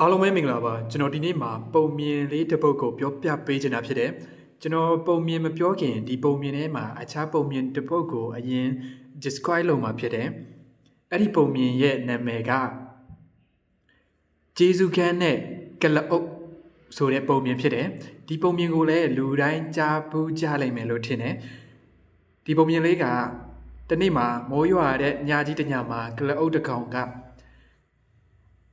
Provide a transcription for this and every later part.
အားလုံးပဲမင်္ဂလာပါကျွန်တော်ဒီနေ့မှာပုံမြင်လေးတစ်ပုဒ်ကိုပြောပြပေးချင်တာဖြစ်တယ်ကျွန်တော်ပုံမြင်မပြောခင်ဒီပုံမြင်ထဲမှာအခြားပုံမြင်တစ်ပုဒ်ကိုအရင် describe လုပ်မှာဖြစ်တယ်အဲ့ဒီပုံမြင်ရဲ့နာမည်ကဂျေဇုခန်းနဲ့ကလအုပ်ဆိုတဲ့ပုံမြင်ဖြစ်တယ်ဒီပုံမြင်ကိုလည်းလူတိုင်းကြားဘူးကြားလိမ့်မယ်လို့ထင်တယ်ဒီပုံမြင်လေးကတနေ့မှာမိုးရွာတဲ့ညကြီးတညမှာကလအုပ်တစ်ကောင်က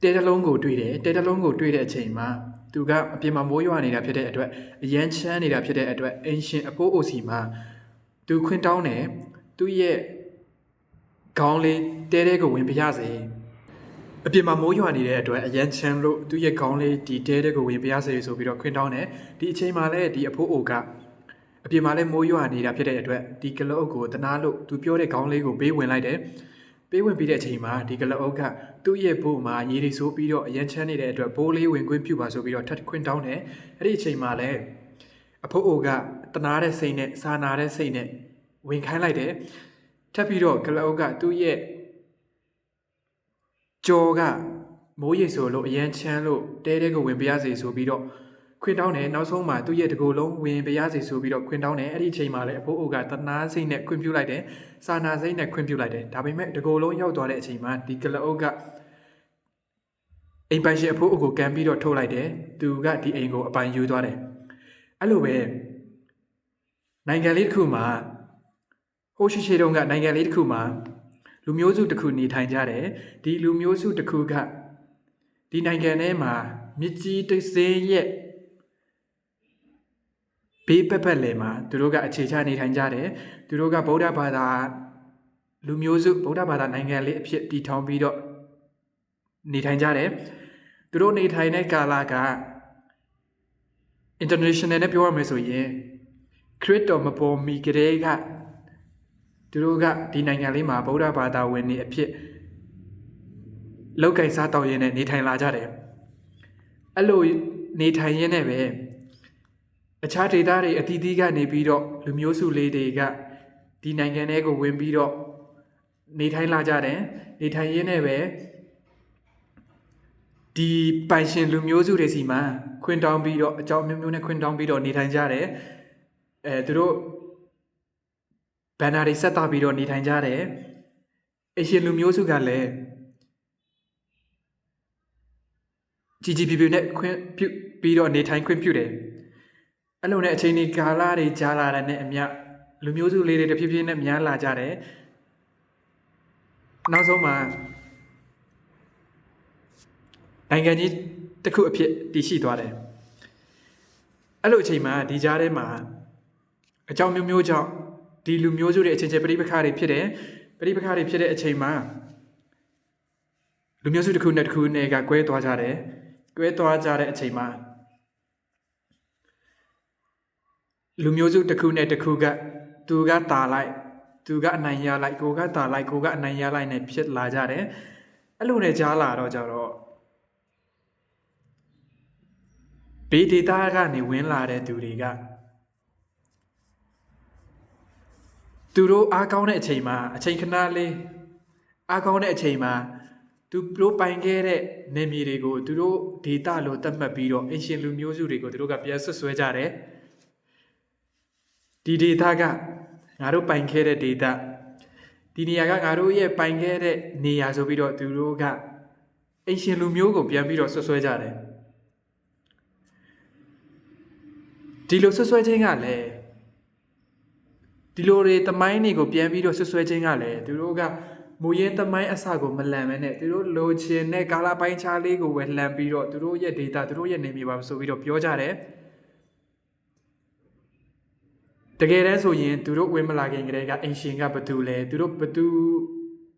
တဲတလုံးကိုတွေ့တယ်တဲတလုံးကိုတွေ့တဲ့အချိန်မှာသူကအပြင်မှာမိုးရွာနေတာဖြစ်တဲ့အတွက်အရန်ချမ်းနေတာဖြစ်တဲ့အတွက်အင်ရှင်အဖိုးအိုစီမှာသူခွင့်တောင်းတယ်သူ့ရဲ့ခေါင်းလေးတဲတဲကိုဝင်ပြရစေအပြင်မှာမိုးရွာနေတဲ့အတွက်အရန်ချမ်းလို့သူ့ရဲ့ခေါင်းလေးဒီတဲတဲကိုဝင်ပြရစေဆိုပြီးတော့ခွင့်တောင်းတယ်ဒီအချိန်မှာလည်းဒီအဖိုးအိုကအပြင်မှာလည်းမိုးရွာနေတာဖြစ်တဲ့အတွက်ဒီကလအုပ်ကိုတနာလို့သူပြောတဲ့ခေါင်းလေးကိုဘေးဝင်လိုက်တယ်ပေးဝင်ပြီးတဲ့အချိန်မှာဒီကလအုပ်ကသူ့ရဲ့ဘို့မှာရေတွေဆိုးပြီးတော့အရန်ချမ်းနေတဲ့အတွက်ဘိုးလေးဝင်ခွင့်ပြုပါဆိုပြီးတော့ထပ်ခွင့်တောင်းတယ်အဲ့ဒီအချိန်မှာလည်းအဖိုးအိုကတနာတဲ့စိတ်နဲ့စာနာတဲ့စိတ်နဲ့ဝင်ခိုင်းလိုက်တယ်ထပ်ပြီးတော့ကလအုပ်ကသူ့ရဲ့ကြော်ကမိုးရေဆိုလို့အရန်ချမ်းလို့တဲတဲကိုဝင်ပြရစေဆိုပြီးတော့ခွင့်တောင်းတယ်နောက်ဆုံးမှာသူ့ရဲ့တကူလုံးဝင်ပြရစေဆိုပြီးတော့ခွင့်တောင်းတယ်အဲ့ဒီအချိန်မှာလည်းအဖိုးအိုကတနာစိတ်နဲ့ခွင့်ပြုလိုက်တယ်စာနာစိတ်နဲ့ခွင့်ပြုလိုက်တယ်ဒါပေမဲ့တကူလုံးရောက်သွားတဲ့အချိန်မှာဒီကလအုပ်ကအိမ်ပိုင်ရှင်အဖိုးအိုကိုကန်ပြီးတော့ထုတ်လိုက်တယ်သူကဒီအိမ်ကိုအပိုင်ယူသွားတယ်အဲ့လိုပဲနိုင်ငံလေးတစ်ခုမှာဟိုရှိတုန်းကနိုင်ငံလေးတစ်ခုမှာလူမျိုးစုတစ်ခုနေထိုင်ကြတယ်ဒီလူမျိုးစုတစ်ခုကဒီနိုင်ငံထဲမှာမြစ်ကြီးတစ်စင်းရဲ့ဘေးပက်ပက်လယ်မှာသူတို့ကအခြေချနေထိုင်ကြတယ်သူတို့ကဗုဒ္ဓဘာသာလူမျိုးစုဗုဒ္ဓဘာသာနိုင်ငံလေးအဖြစ်တည်ထောင်ပြီးတော့နေထိုင်ကြတယ်သူတို့နေထိုင်တဲ့ကာလက international နဲ့ပြောရမယ်ဆိုရင်ခရစ်တော်မပေါ်မီကလေးကသူတို့ကဒီနိုင်ငံလေးမှာဗုဒ္ဓဘာသာဝင်နေအဖြစ်လောက်ကင်စားတောက်ရင်းနဲ့နေထိုင်လာကြတယ်အဲ့လိုနေထိုင်ရင်းနဲ့ပဲအခြားဒေသတွေအသီးသီးကနေပြီးတော့လူမျိုးစုလေးတွေကဒီနိုင်ငံထဲကိုဝင်ပြီးတော့နေထိုင်လာကြတယ်နေထိုင်ရင်းနဲ့ပဲဒီပိုင်ရှင်လူမျိုးစုတွေစီမှာခွင့်တောင်းပြီးတော့အကြောင်းမျိုးမျိုးနဲ့ခွင့်တောင်းပြီးတော့နေထိုင်ကြတယ်သူတို့ဘန်နာတွေဆက်တာပြီးတော့နေထိုင်ကြတယ်အရှင်လူမျိုးစုကလည်းကြီးပြနဲ့ခွင့်ပြုပြီးတော့နေထိုင်ခွင့်ပြုတယ်အဲ့လိုနဲ့အချိန်ဒီကာလတွေကြာလာတဲ့နဲ့အမျှလူမျိုးစုလေးတွေတဖြည်းဖြည်းနဲ့များလာကြတယ်နောက်ဆုံးမှာနိုင်ငံကြီးတစ်ခုအဖြစ်တည်ရှိသွားတယ်အဲ့လိုအချိန်မှာဒီကြားထဲမှာအကြောင်းမျိုးမျိုးကြောင့်ဒီလူမျိုးစုတွေအချင်းချင်းပဋိပက္ခတွေဖြစ်တယ်ပဋိပက္ခတွေဖြစ်တဲ့အချိန်မှာလူမျိုးစုတစ်ခုနဲ့တစ်ခုနဲ့ကကွဲသွားကြတယ်ကွဲသွားကြတဲ့အချိန်မှာလူမျိုးစုတစ်ခုနဲ့တစ်ခုကသူကတာလိုက်သူကအနိုင်ရလိုက်ကိုကတာလိုက်ကိုကအနိုင်ရလိုက်နဲ့ဖြစ်လာကြတယ်အဲ့လိုနဲ့ကြားလာတော့ကြတော့ဘေးဒေတာကနေဝင်လာတဲ့သူတွေကသူတို့အားကောင်းတဲ့အချိန်မှာအချိန်ခဏလေးအားကောင်းတဲ့အချိန်မှာသူတို့ပိုင်ခဲ့တဲ့နေမြေတွေကိုသူတို့ဒေတာလို့သတ်မှတ်ပြီးတော့အရှင်လူမျိုးစုတွေကိုသူတို့ကပြန်ဆွဆွဲကြတယ်ဒီဒေတာကငါတို့ပိုင်ခဲ့တဲ့ဒေတာဒီနေရာကငါတို့ရဲ့ပိုင်ခဲ့တဲ့နေရာဆိုပြီးတော့သူတို့ကအရှင်လူမျိုးကိုပြန်ပြီးတော့ဆွဆွဲကြတယ်ဒီလိုဆွဆွဲခြင်းကလည်းဒီလိုတွေတမိုင်းတွေကိုပြန်ပြီးတော့ဆွဆွဲခြင်းကလည်းသူတို့ကမူရင်းတမိုင်းအစကိုမလန်မဲနဲ့သူတို့လိုချင်တဲ့ကာလပိုင်းခြားလေးကိုပဲလှန်ပြီးတော့သူတို့ရဲ့ data သူတို့ရဲ့နေမြေပါဆိုပြီးတော့ပြောကြတယ်တကယ်တမ်းဆိုရင်သူတို့ဝင်မလာခင်ကတည်းကအင်ရှင်ကဘသူလဲသူတို့ဘသူ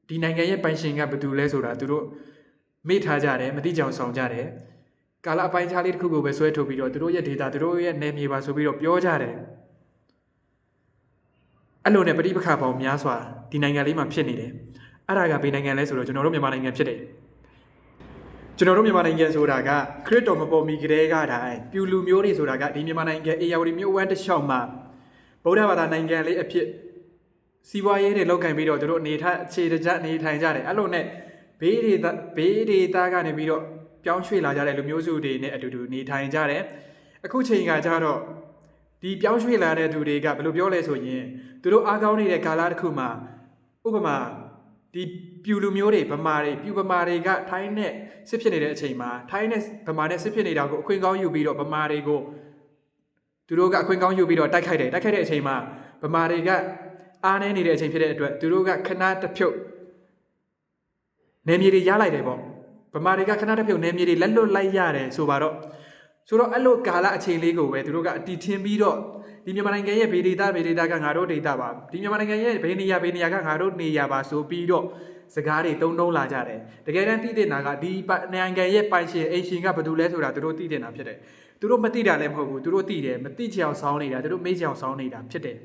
ဒီနိုင်ငံရဲ့ပိုင်ရှင်ကဘသူလဲဆိုတာသူတို့မေ့ထားကြတယ်မသိကြအောင်ဆောင်ကြတယ်ကာလအပိုင်းခြားလေးတစ်ခုကိုပဲဆွဲထုတ်ပြီးတော့သူတို့ရဲ့ data သူတို့ရဲ့နေမြေပါဆိုပြီးတော့ပြောကြတယ်အဲ့လိုနဲ့ပဋိပက္ခပေါင်းများစွာဒီနိုင်ငံလေးမှာဖြစ်နေတယ်အဲ့ဒါကဘယ်နိုင်ငံလဲဆိုတော့ကျွန်တော်တို့မြန်မာနိုင်ငံဖြစ်တယ်ကျွန်တော်တို့မြန်မာနိုင်ငံဆိုတာကခရစ်တော်မပေါ်မီကတည်းကတိုင်းပြူလူမျိုးတွေဆိုတာကဒီမြန်မာနိုင်ငံအေယာဝတီမြို့ဝမ်းတစ်လျှောက်မှာဗုဒ္ဓဘာသာနိုင်ငံလေးအဖြစ်စီးပွားရေးတွေလောက်ကင်ပြီးတော့တို့အနေထားအခြေတကျနေထိုင်ကြတယ်အဲ့လိုနဲ့ဘေးဒေသကနေပြီးတော့ ပြောင်းရွှေ့လာကြတဲ့လူမျိုးစုတွေနဲ့အတူတူနေထိုင်ကြတယ်အခုချိန်ကကြတော့ဒီပြောင်းရွှေ့လာတဲ့သူတွေကဘယ်လိုပြောလဲဆိုရင်သူတို့အားကောင်းနေတဲ့ကာလတစ်ခုမှာဥပမာဒီပြူလူမျိုးတွေဗမာတွေပြူဗမာတွေကထိုင်းနဲ့စစ်ဖြစ်နေတဲ့အချိန်မှာထိုင်းနဲ့ဗမာနဲ့စစ်ဖြစ်နေတာကိုအခွင့်ကောင်းယူပြီးတော့ဗမာတွေကိုသူတို့ကအခွင့်ကောင်းယူပြီးတော့တိုက်ခိုက်တဲ့အချိန်မှာဗမာတွေကအားနည်းနေတဲ့အချိန်ဖြစ်တဲ့အတွက်သူတို့ကခဏတစ်ဖြုတ်နယ်မြေတွေရလိုက်တယ်ပေါ့ဗမာတွေကခဏတစ်ဖြုတ်နယ်မြေတွေလက်လွတ်လိုက်ရတယ်ဆိုတော့အဲ့လိုကာလအချိန်လေးကိုပဲသူတို့ကအတီထင်းပြီးတော့ဒီမြန်မာနိုင်ငံရဲ့ဘေးဒေသကငါတို့ဒေသပါဒီမြန်မာနိုင်ငံရဲ့ဘေးနေရာကငါတို့နေရာပါဆိုပြီးတော့စကားတွေတုံးလာကြတယ်တကယ်တမ်းသိတဲ့နာကဒီနိုင်ငံရဲ့ပိုင်ရှင်အိမ်ရှင်ကဘာလို့လဲဆိုတာသူတို့သိတဲ့နာဖြစ်တယ်သူတို့မသိတာလည်းမဟုတ်ဘူးသူတို့သိတယ်မသိချင်အောင်ဆောင်းနေတာသူတို့မေ့ချင်အောင်ဆောင်းနေတာဖြစ်တယ်